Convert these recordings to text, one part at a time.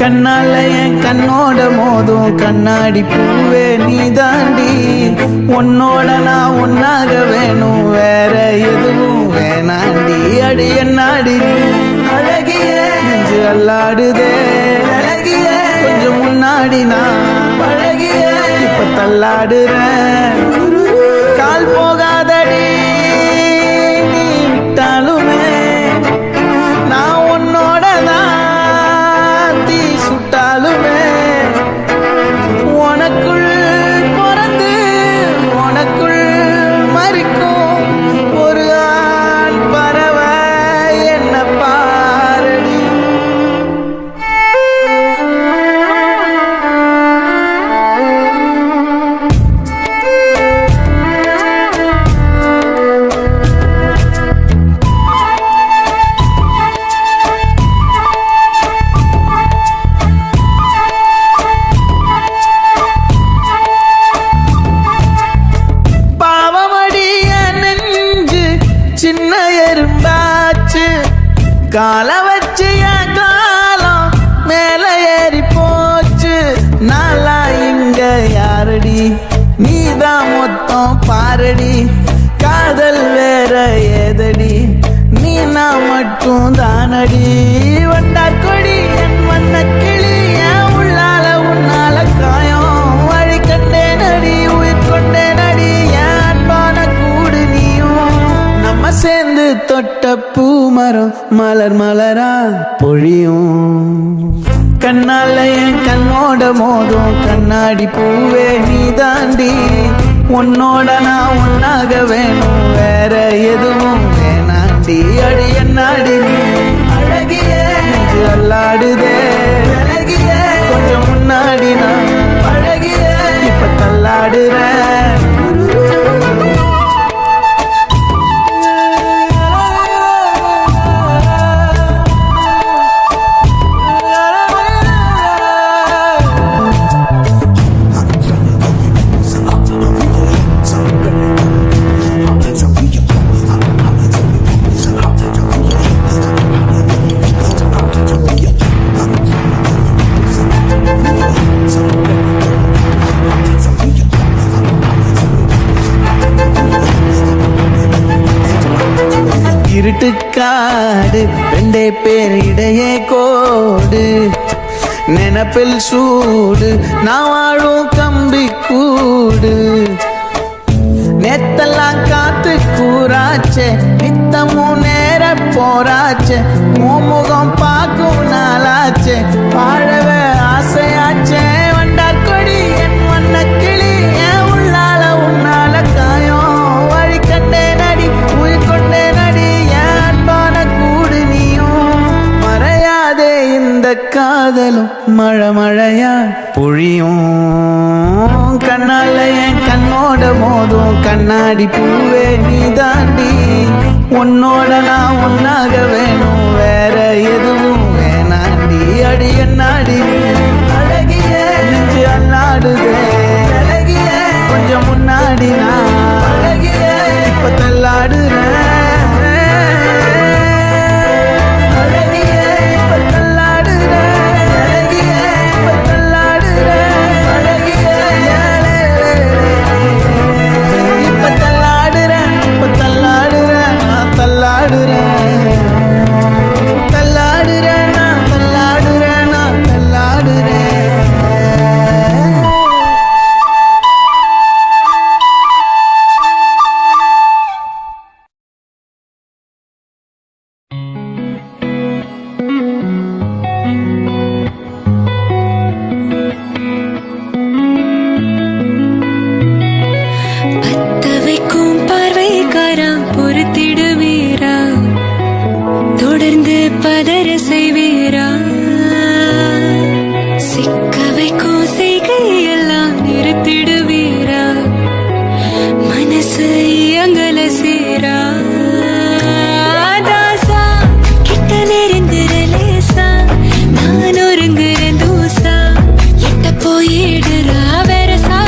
கண்ணால என் கண்ணோட மோதும் கண்ணாடி பூவே நீ தாண்டி, உன்னோட நான் ஒன்னாக வேணும் வேற எதுவும் வேணாண்டி. அடி என்னாடி நீ அழகிய நெஞ்சு அல்லாடுதே அழகிய, கொஞ்சம் முன்னாடி நான் அழகிய இப்ப தள்ளாடுறேன். கால் போகாதடி நீ விட்டாலுமே நான் உன்னோட தான் தீ சுட்டாலுமே, உனக்குள் பிறந்து உனக்குள் மறிக்கும் ஒரு ஆண் பறவை என்ன பாரடி. சின்ன எறும்பாச்சு கால வச்சு என் காலம் மேல ஏறி போச்சு. நாளா இங்க யாரடி நீதான் மொத்தம் பாரடி, காதல் வேற ஏதடி நீ நான் மட்டும் தானடி. வண்டா கொடி என் வண்ண கிளி என் உள்ளால உன்னால காயம் வழி கண்டே நடி உயிர் கொண்டே நடி என் அன்பான கூடு நீயும். நம்ம சேர்ந்து தொட்ட பூ மரம் மலர் மலரா பொழியும். கண்ணால என் கண்ணோட மோதும் கண்ணாடி பூவே நீ தாண்டி, உன்னோட நான் ஒன்னாக வேணும் வேற எதுவும் வேணாண்டி. அடி என்னாடி நீ அழகிய நெஞ்சு அல்லாடுதே அழகிய, கொஞ்சம் முன்னாடி நான் அழகிய இப்ப தள்ளாடுறேன். இருட்டுக்காடு ரெண்டே பேர் இடையே கோடு, நினப்பில் சூடு நான் வாழும் கம்பி கூடு. நேத்தெல்லாம் காத்து கூறாச்சே நித்தமும் நேர போராச்சே, முகம் பார்க்கும் நாளாச்சே வாழவே ஆசையாச்சே. வண்டார் கொடி என் வண்ண கிளி என் உள்ளால உன்னால காயம் வழி கண்டே நடி உயிர் கொண்டே நடி என் அன்பான கூடு நீயும். மறையாதே இந்த காதலும் மழை மழையா பொழியும். கண்ணால என் கண்ணோட மோதும் கண்ணாடி பூவே நீ தாண்டி, உன்னோட நான் ஒன்னாக வேணும் வேற எதுவும் வேணாண்டி. அடி என்னாடி நீ அழகிய நெஞ்சு அல்லாடுதே அழகிய, கொஞ்சம் முன்னாடி நான் அழகிய இப்ப தள்ளாடுறேன். பதற செய்வீரா சிக்க வைக்கும் செய்கையெல்லாம் நிறுத்திடுவீரா மனசு இயங்கல சீரா தாசா கிட்ட நெருங்குறலேசா நான் ஒருங்குற தூசா எட்ட போயிடுறா வெரசா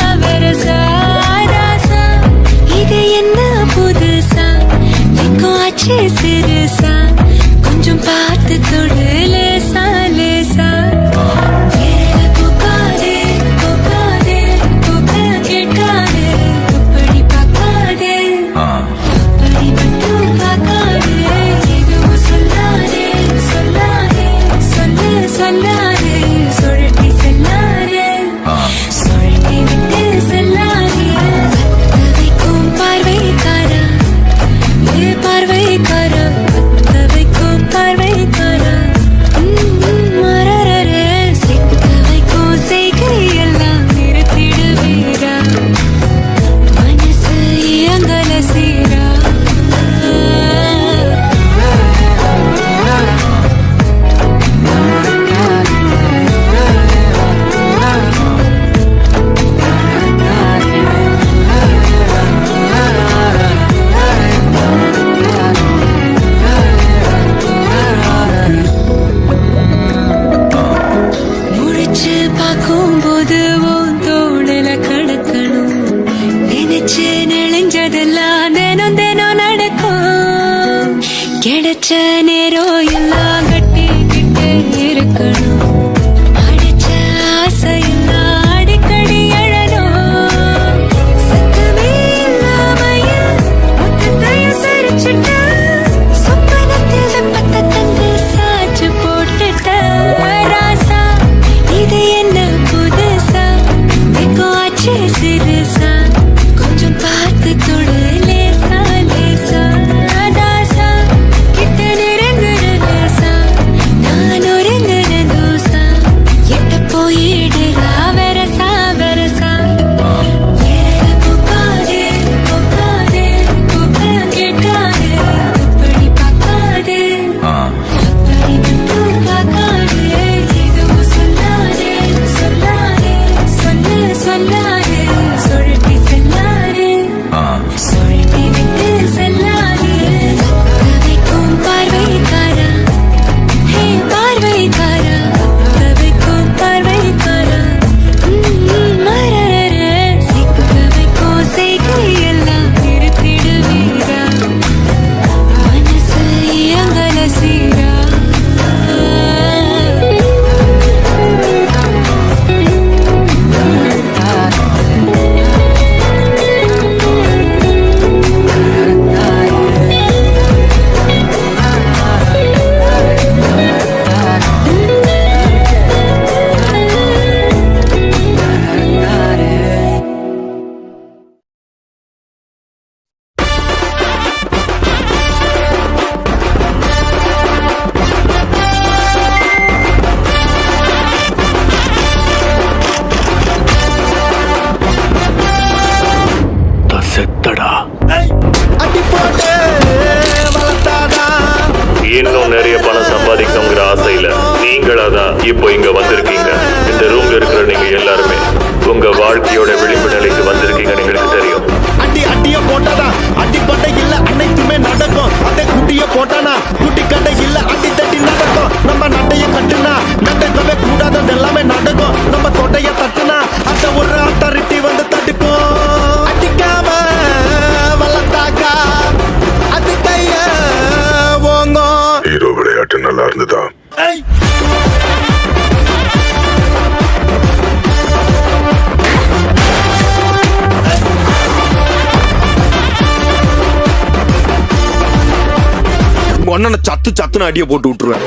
அண்ணனை சத்து சத்துன்னு அடிய போட்டு விட்டுருவேன்.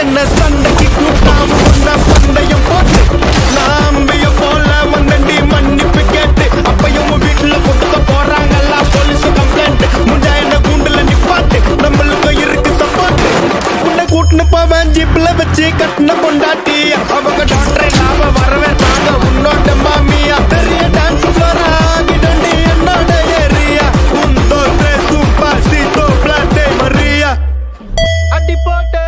என்ன சண்டைக்கு கூட்டாம உன்ன பந்தயம் போட்டு நாம்பிய போல வந்தண்டி மன்னிப்பு கேட்டு அப்பயும் வீட்டுல கொட்டுக்க போறாங்கல்ல போலீஸ் கம்ப்ளைண்ட் முஞ்சா என்ன கூண்டுல நிப்பாட்டு நம்மளுக்கு இருக்கு சப்போர்ட். உன்னை கூட்டுன்னு போவேன் ஜீப்ல வச்சு கட்டின பொண்டாட்டி அவங்க டாக்டரை லாப வரவே தாங்க உன்னோட மாமியா பெரிய டான்ஸ் ஃப்ளோரா ஆகிடண்டி என்னோட ஏரியா உந்தோ சூப்பர் சீட்டோ பிளாட்டே மரியா அடி போட்டு.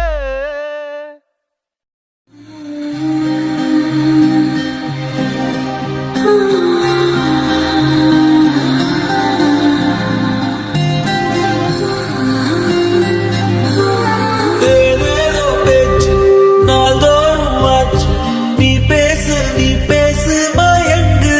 ஏதேதோ பேச்சு நாள்தோறும் ஆச்சு நீ பேசு மயங்கு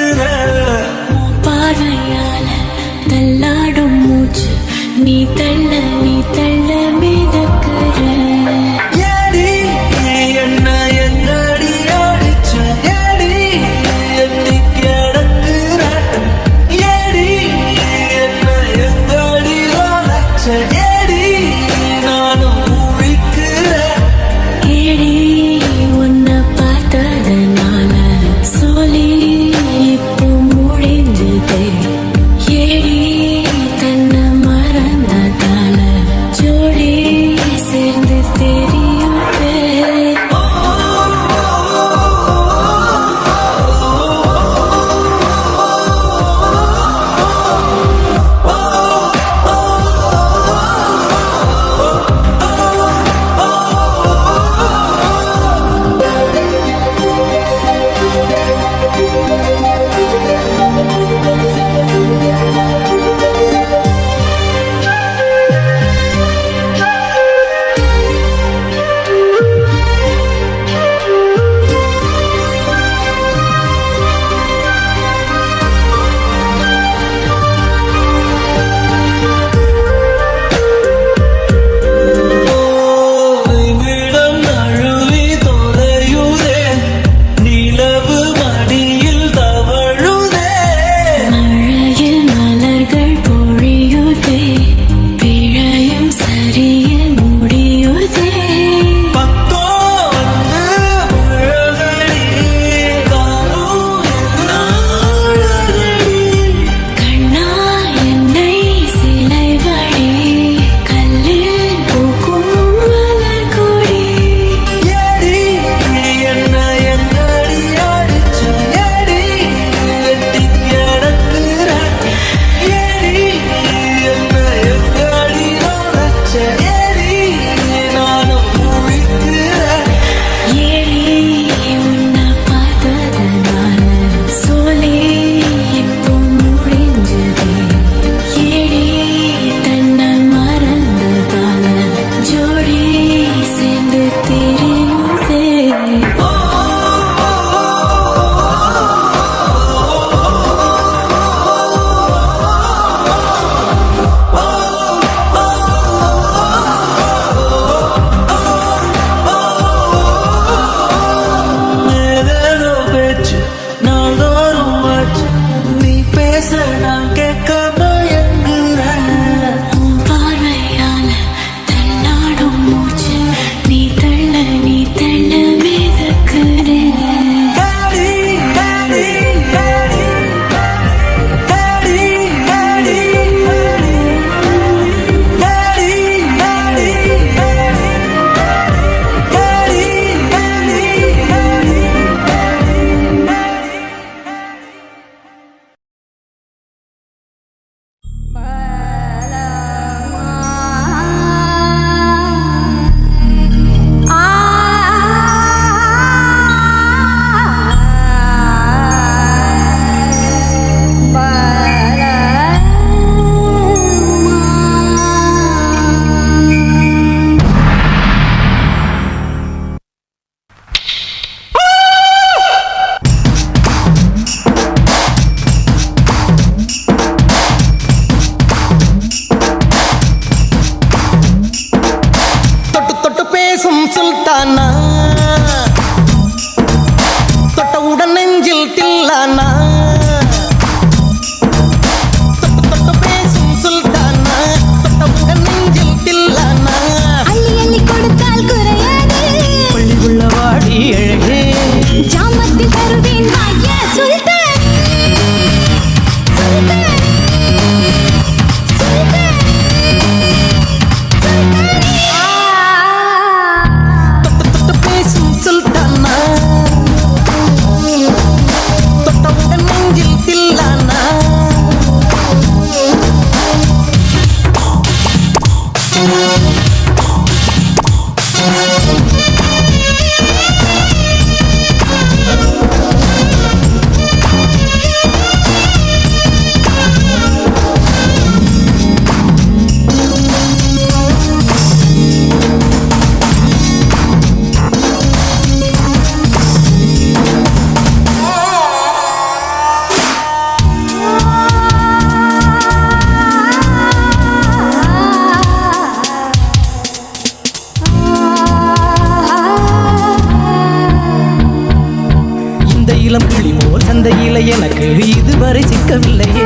இளம் கிளிமோர் சந்தையில எனக்கு இதுவரை சிக்கவில்லையே.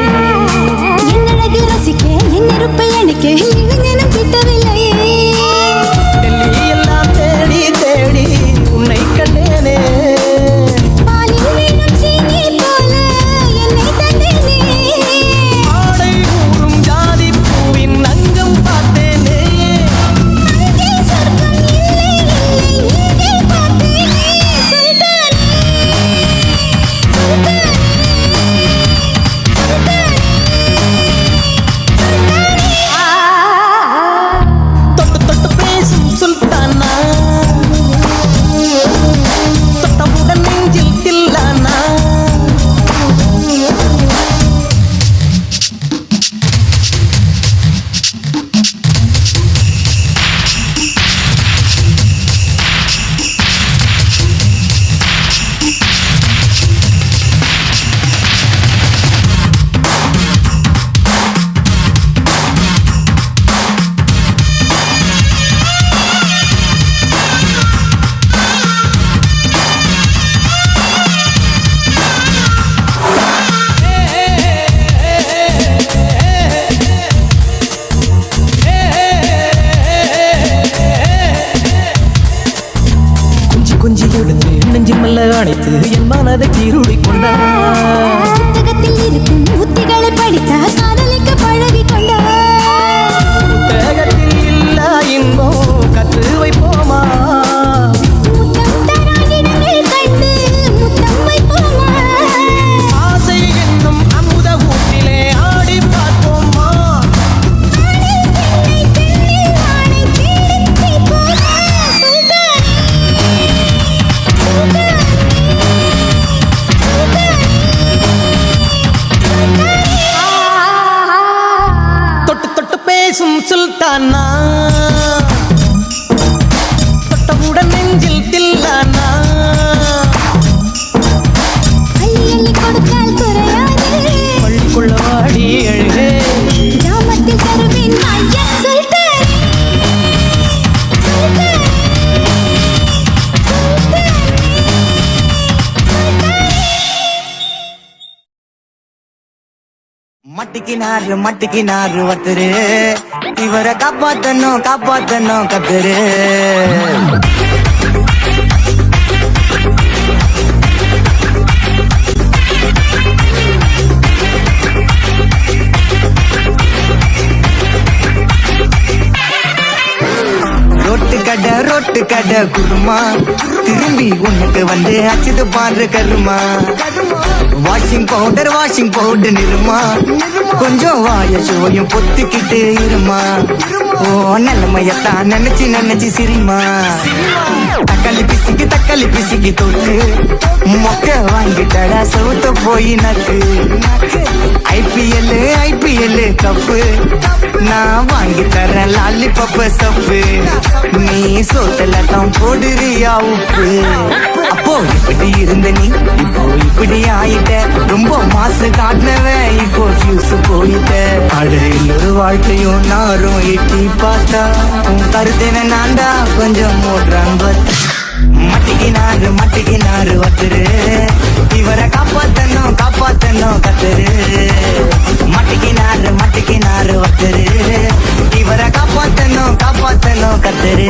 என்னழகு ரசிக்க என் இருப்பை எனக்கு இளைஞனும் கிட்டவில்லையே. டெல்லி எல்லாம் தேடி தேடி உன்னை கண்டேனே. பாலில் வீணும் சீனி போல என்னை தந்தேனே. ஆடை ஊறும் ஜாதி பூவின் அங்கம் பார்த்தேனே. அங்கே சொர்க்கம் இல்லை இல்லை இங்கே பார்த்தேனே. சுல்தானே சுல்தானே தொட்டு தொட்டு பேசும் சுல்தானா, தொட்டவுடன் நெஞ்சில் தில்லானா. கொஞ்சி கொஞ்சி எடுத்து நெஞ்சு மெல்ல அணைத்து என் மனதை கீருடி கொண்டார். புத்தகத்தில் இருக்கும் உத்திகளை படித்த காதலிக்க பழகி கொண்டார். புத்தகத்தில் இல்ல இன்பம் கற்று வைப்போமா. முத்தம் தராகிடங்கள் கண்டு முத்தம் வைப்போமா. ஆசை என்னும் அமுத ஊட்டிலே ஆடி பார்ப்போமா. ஆணில் பெண்ணை பெண்ணில் ஆணை தேடித் தீர்ப்போமா. சுல்தானே சுல்தானே தொட்டு தொட்டு பேசும் சுல்தானா, தொட்டவுடன் நெஞ்சில் தில்லானா. அள்ளி அள்ளி கொடுத்தால் குறையாது. பள்ளிக்குள்ள வாடி அழுகே. கிராமத்தில் தருவேன் ஐயா. சுல்தானே சுல்தானே மட்டிக்கினாரு ஒருத்தரு, இவரை காப்பாத்தணும் கத்துரு. ரோட்டு கடை குருமா, திரும்பி உனக்கு வந்து அச்சுது பாரு கருமா. வாஷிங் பவுடர் நிறுமா, கொஞ்சம் வாய சோயும் பொத்துக்கிட்டு இருமா. ஓ நிலைமையத்தான் நினைச்சு சிரிமா. தக்காளி பிசிக்கி தொட்டு மொக்க வாங்கிட்டடா சவுத்த போய் நக்கு. ஐபிஎல் கப்பு நான் வாங்கி தரேன் லாலிபப்பு சப்பு. நீ சோத்துல தான் போடுறியா உப்பு. அப்போ இப்படி இருந்த நீ இப்போ இப்படி ஆயிட்ட. ரொம்ப மாசு காட்டினவன் இப்போ ஃபியூஸ் போயிட்ட. அட இன்னொரு வாழ்க்கையும் நாரும் எட்டி பார்த்தா உன் கருத்தேன நான்டா கொஞ்சம் ஓடுறாங்க. மட்டிக்கினாரு ஒருத்தரு, இவரை காப்பாத்தணும் கத்துரு. மட்டிக்கினாரு ஒருத்தரு, இவரை காப்பாத்தணும் கத்துரு.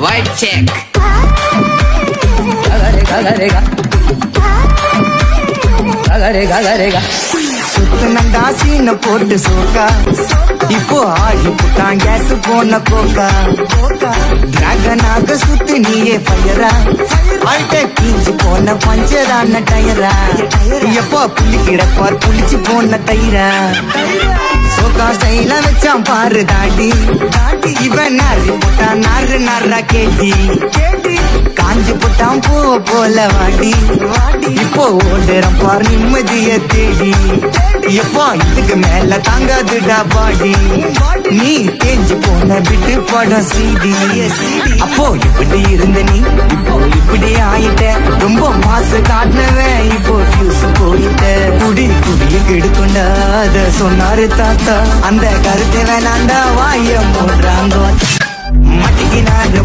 White check. சுத்தனண்டா சீன போட்டு சோக்கா, இப்போ ஆகி புட்டான் கேஸ் போன கோக்கா. டிராகனாக சுத்து நீயே ஃபயரா, ஆல்ட்ட கீஞ்சு போன பஞ்சரான டயரா. எப்போ புள்ளி கிடப்பார் புளிச்சு போன தயிரா. சோக்கா ஸ்டைல வச்சான் பாரு தாடி, இவன் நாரி போட்டான் நாரா கேட்டி. காஞ்சி போட்டான் பூவ போல வாடி இப்போ ஓடுறோம் பார் நிம்மதிய தேடி எப்போ இதுக்கு மேல தாங்காதுடா பாடி நீ தேஞ்சு போன விட்டு படம் சீடி அப்போ இப்படி இருந்த நீ இப்போ இப்படி ஆயிட்ட ரொம்ப மாசு காட்டினவன் இப்போ ஃபியூஸ் போயிட்ட குடிய கெடுக்கொண்டா அத சொன்னாரு தாத்தா அந்த கருத்தை வேணாண்டா வாய போடுறாங்க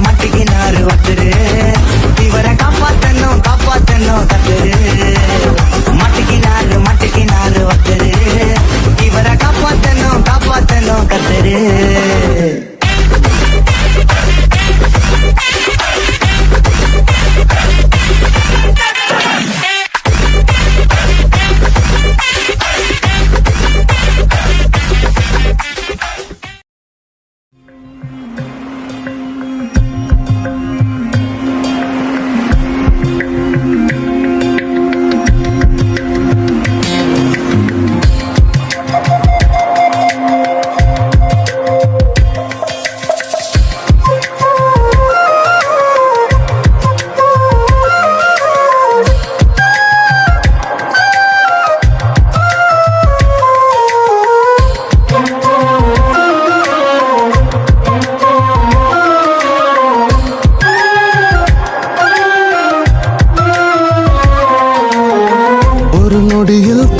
மட்டிக்கினாரு ஒருத்தரு இவரை காப்பாத்தணும் கத்துரு மட்டிக்கினாரு ஒருத்தரு இவரை காப்பாத்தணும் கத்துரு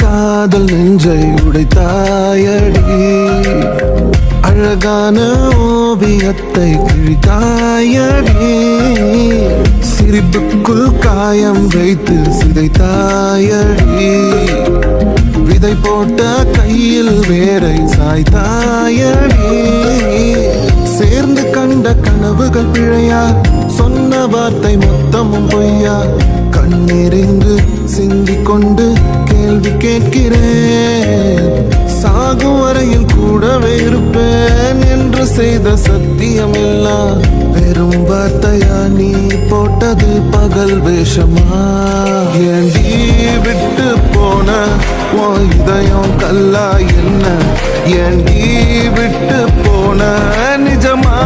காதல் நெஞ்சை உடைத்தாயடி அழகான ஓவியத்தை கிழித்தாயடி சிரிப்புக்குள் காயம் வைத்து சிதைத்தாயடி விதை போட்ட கையில் வேரை சாய்த்தாயடி சேர்ந்து கண்ட கனவுகள் பிழையா சொன்ன வார்த்தை மொத்தமும் பொய்யா கண்ணீரிங்கு சிந்திக் கொண்டு கேள்வி கேட்கிறேன் சாகும் வரையில் கூடவே இருப்பேன் என்று செய்த சத்தியமெல்லாம் வெறும் வார்த்தையா நீ போட்டது பகல் வேஷமா ஏண்டி விட்டு போன உன் இதயம் கல்லா என்ன ஏண்டி விட்டு போன நிஜமா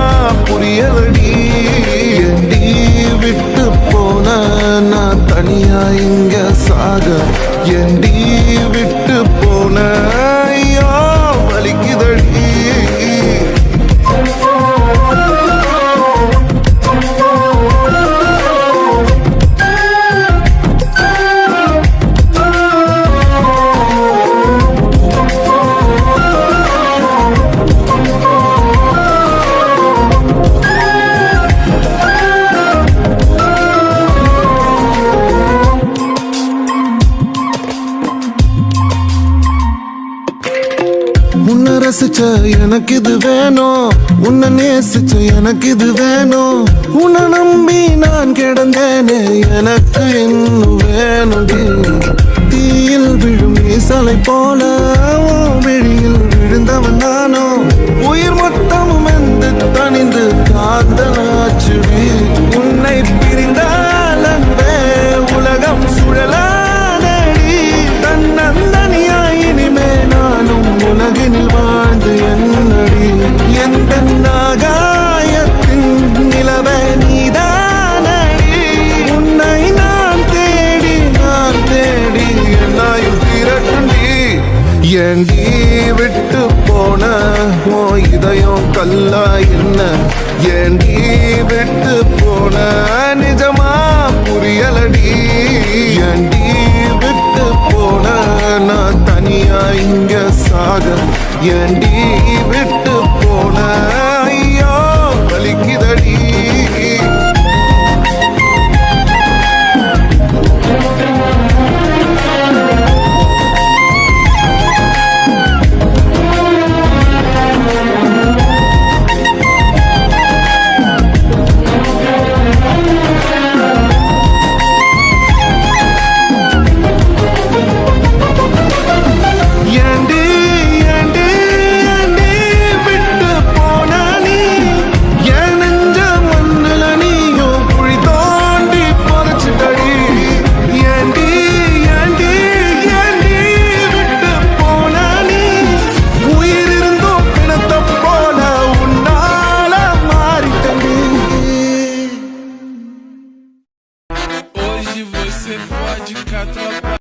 புரியலடி ஏண்டி விட்டு போன நான் தனியா இங்க சாக ஏண்டி விட்டு போன ஐயோ வலிக்குதடி ரசிச்ச எனக்கு இது வேணும் உன்னை நேசிச்ச எனக்கு இது வேணும் உன்னை நம்பி நான் கிடந்தேனே எனக்கு இன்னும் வேணுடி தீயில் விழும் ஈசலை போல விழியில் விழுந்தவன் நானோ உயிர் மொத்தமும் எந்த தனிந்து காந்தலாச்சுடி உன்னை பிரிந்தால் அன்பே உலகம் சுழலானடி தன்னந்தனியாய் இனிமே நானும் உலகினில் வாழ்ந்து என்னடி எந்த நாகாயத்தின் நிலவே நீதானடி உன்னை நான் தேடி என்னாயும் திரட்டுண்டி ஏண்டி விட்டு போன ஓ இதயம் கல்லா என்ன ஏண்டி விட்டு போன நிஜமா புரியலடி ஏண்டி விட்டு போன நான் தனியா இங்க சாக ஏண்டி விட்டு போன ஐயோ வலிக்குதடி ஏண்டி ஏண்டி Você pode catar